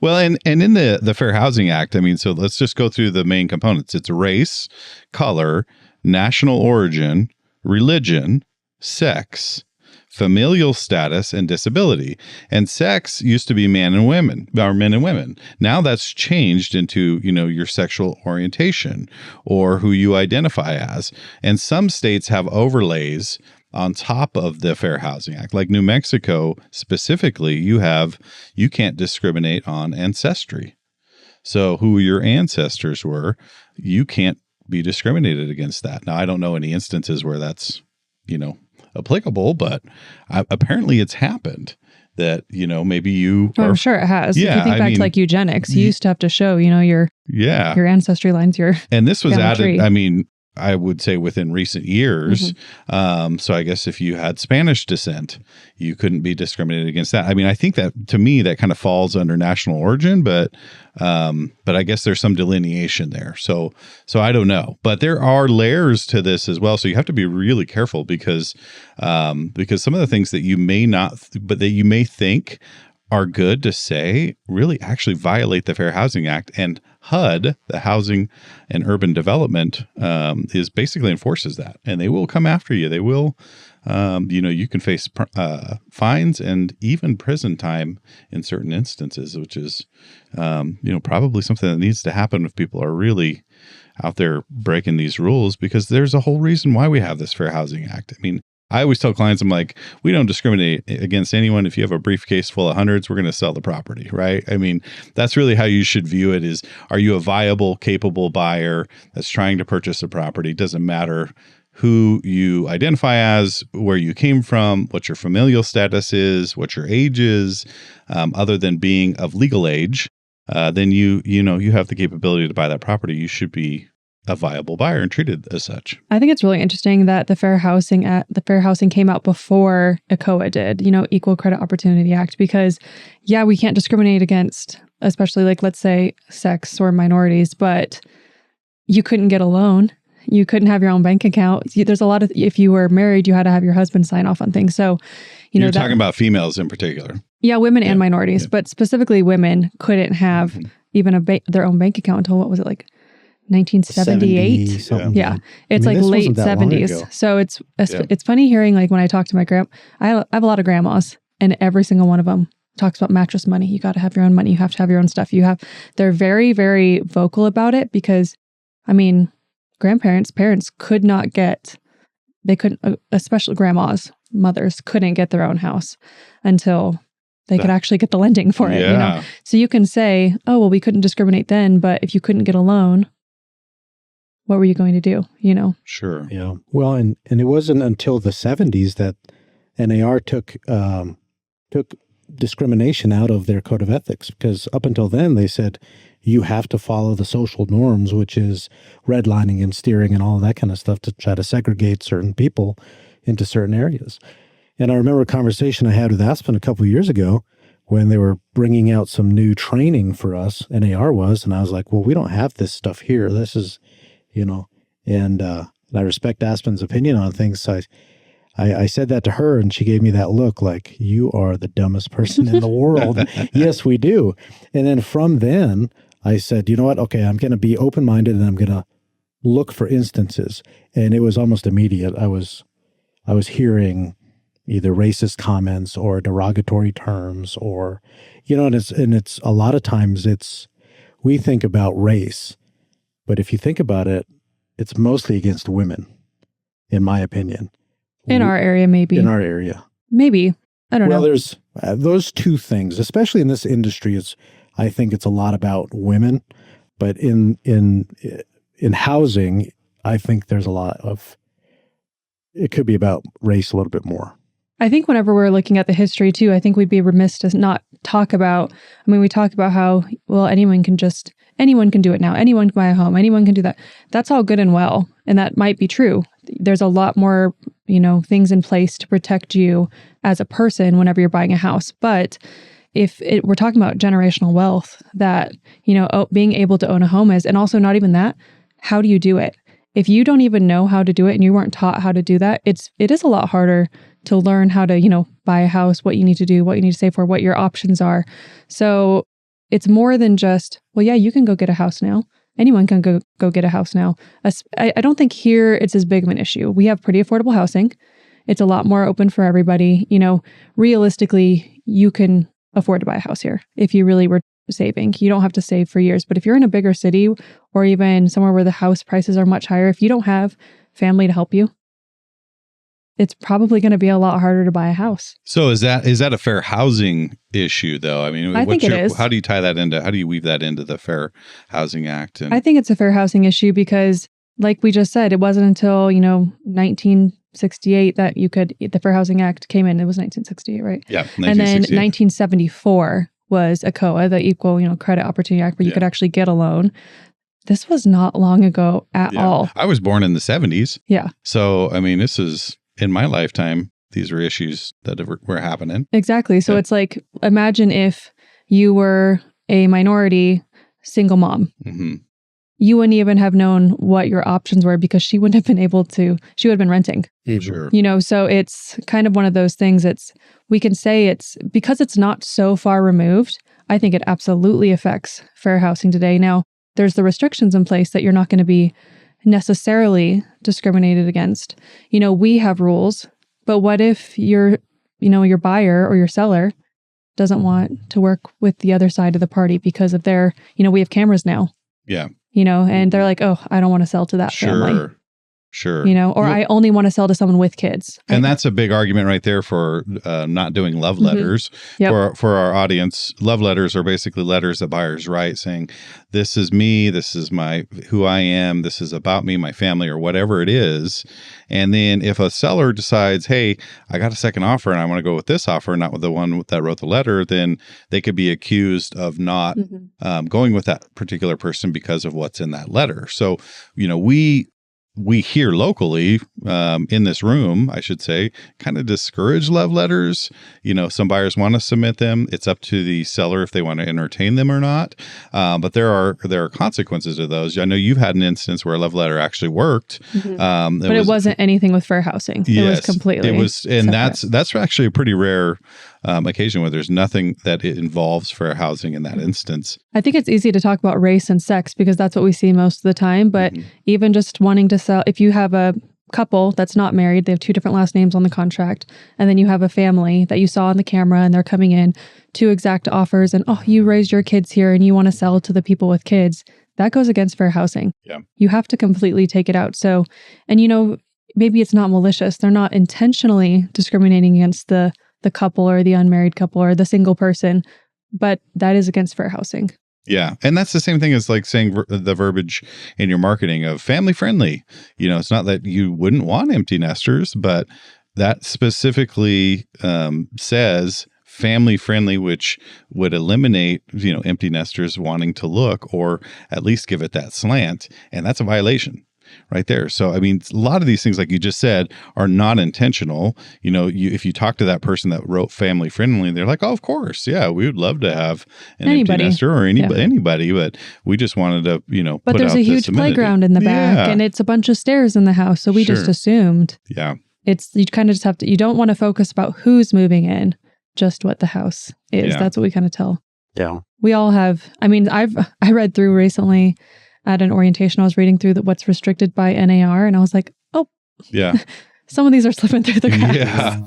Well, and in the Fair Housing Act, I mean, so let's just go through the main components. It's race, color, national origin, religion, sex, familial status, and disability. And sex used to be man and women, or men and women. Now that's changed into, your sexual orientation or who you identify as. And some states have overlays on top of the Fair Housing Act. Like New Mexico specifically, you can't discriminate on ancestry. So who your ancestors were, you can't be discriminated against that. Now, I don't know any instances where that's, applicable, but apparently it's happened that, maybe you I'm sure it has. Yeah, if you think back to like eugenics, you used to have to show, your ancestry lines, and this was added, tree. I mean, I would say within recent years. So I guess if you had Spanish descent, you couldn't be discriminated against that. I mean, I think that to me, that kind of falls under national origin, but I guess there's some delineation there. So I don't know, but there are layers to this as well. So you have to be really careful because some of the things that you may not, but that you may think are good to say really actually violate the Fair Housing Act. And HUD, the Housing and Urban Development, is basically enforces that, and they will come after you. They will, you can face fines and even prison time in certain instances, which is, probably something that needs to happen if people are really out there breaking these rules, because there's a whole reason why we have this Fair Housing Act. I mean, I always tell clients, I'm like, we don't discriminate against anyone. If you have a briefcase full of hundreds, we're going to sell the property, right? I mean, that's really how you should view it is, are you a viable, capable buyer that's trying to purchase a property? Doesn't matter who you identify as, where you came from, what your familial status is, what your age is, other than being of legal age, then you have the capability to buy that property. You should be a viable buyer and treated as such. I think it's really interesting that the Fair Housing came out before ECOA did, Equal Credit Opportunity Act, because we can't discriminate against, especially like, let's say sex or minorities, but you couldn't get a loan. You couldn't have your own bank account. There's a lot of, if you were married, you had to have your husband sign off on things. So, you're talking about females in particular. Yeah, women and minorities, but specifically women couldn't have even their own bank account until, what was it, like 1978? Yeah. It's like late 70s. So it's funny hearing, like when I talk to my I have a lot of grandmas, and every single one of them talks about mattress money. You got to have your own money. You have to have your own stuff. They're very, very vocal about it because, I mean, parents could not they couldn't, especially grandmas, mothers couldn't get their own house until they could actually get the lending for it, So you can say, oh, well, we couldn't discriminate then, but if you couldn't get a loan, what were you going to do? Sure. Yeah. Well, and it wasn't until the 70s that NAR took discrimination out of their code of ethics, because up until then they said you have to follow the social norms, which is redlining and steering and all that kind of stuff to try to segregate certain people into certain areas. And I remember a conversation I had with Aspen a couple of years ago when they were bringing out some new training for us, NAR was, and I was like, well, we don't have this stuff here. This is, and I respect Aspen's opinion on things. So I said that to her, and she gave me that look like, you are the dumbest person in the world. Yes, we do. And then from then, I said, you know what? Okay, I'm going to be open-minded, and I'm going to look for instances. And it was almost immediate. I was hearing either racist comments or derogatory terms, or, and it's a lot of times we think about race, but if you think about it, it's mostly against women, in my opinion. In our area, maybe. In our area. Maybe. I don't know. Well, there's those two things, especially in this industry, I think it's a lot about women, but in housing, I think there's a lot of, it could be about race a little bit more. I think whenever we're looking at the history too, I think we'd be remiss to not talk about, we talk about how, well, anyone can do it now. Anyone can buy a home. Anyone can do that. That's all good and well. And that might be true. There's a lot more, things in place to protect you as a person whenever you're buying a house. But if we're talking about generational wealth that, being able to own a home is, and also not even that, how do you do it? If you don't even know how to do it and you weren't taught how to do that, it is a lot harder to learn how to, buy a house, what you need to do, what you need to save for, what your options are. So it's more than just, well, yeah, you can go get a house now. Anyone can go get a house now. I don't think here it's as big of an issue. We have pretty affordable housing. It's a lot more open for everybody. Realistically, you can afford to buy a house here if you really were saving. You don't have to save for years. But if you're in a bigger city or even somewhere where the house prices are much higher, if you don't have family to help you, it's probably going to be a lot harder to buy a house. So is that a fair housing issue, though? I mean, I think it is. How do you weave that into the Fair Housing Act? I think it's a fair housing issue because, like we just said, it wasn't until 1968 that the Fair Housing Act came in. It was 1968, right? Yeah, 1968. And then 1974 was ECOA, the Equal Credit Opportunity Act, where you could actually get a loan. This was not long ago at all. I was born in the 70s. Yeah. So, I mean, this is, in my lifetime, these were issues that were happening. Exactly. So it's like, imagine if you were a minority single mom. Mm-hmm. You wouldn't even have known what your options were because she wouldn't have been able to, she would have been renting. Sure. So it's kind of one of those things. We can say it's, because it's not so far removed, I think it absolutely affects fair housing today. Now, there's the restrictions in place that you're not going to be necessarily discriminated against. We have rules, but what if your buyer or your seller doesn't want to work with the other side of the party because of their, we have cameras now. Yeah. And they're like, oh, I don't want to sell to that family. Sure. Or I only want to sell to someone with kids. And that's a big argument right there for not doing love letters. Yep. For our audience. Love letters are basically letters that buyers write saying, this is me, this is who I am, this is about me, my family, or whatever it is. And then if a seller decides, hey, I got a second offer and I want to go with this offer, not with the one that wrote the letter, then they could be accused of not going with that particular person because of what's in that letter. So, we here locally, in this room, I should say, kind of discourage love letters. Some buyers want to submit them. It's up to the seller if they want to entertain them or not. But there are consequences to those. I know you've had an instance where a love letter actually worked. But it wasn't anything with fair housing. Yes, it was completely. It was, and that's actually a pretty rare occasion where there's nothing that it involves fair housing in that instance. I think it's easy to talk about race and sex because that's what we see most of the time. But even just wanting to sell, if you have a couple that's not married, they have two different last names on the contract, and then you have a family that you saw on the camera and they're coming in, two exact offers, and you raised your kids here and you want to sell to the people with kids, that goes against fair housing. Yeah. You have to completely take it out. So, and maybe it's not malicious. They're not intentionally discriminating against the couple or the unmarried couple or the single person, but that is against fair housing. Yeah. And that's the same thing as like saying the verbiage in your marketing of family friendly. It's not that you wouldn't want empty nesters, but that specifically says family friendly, which would eliminate, empty nesters wanting to look or at least give it that slant. And that's a violation. Right there. So, a lot of these things, like you just said, are not intentional. If you talk to that person that wrote family friendly, they're like, oh, of course. Yeah, we would love to have an empty nester or anybody, but we just wanted to, but there's a huge playground in the back and it's a bunch of stairs in the house. So we just assumed. Yeah. You kind of just have to, you don't want to focus about who's moving in, just what the house is. Yeah. That's what we kind of tell. Yeah. We all have, I read through recently at an orientation, I was reading through what's restricted by NAR, and I was like, oh, yeah, some of these are slipping through the cracks. Yeah.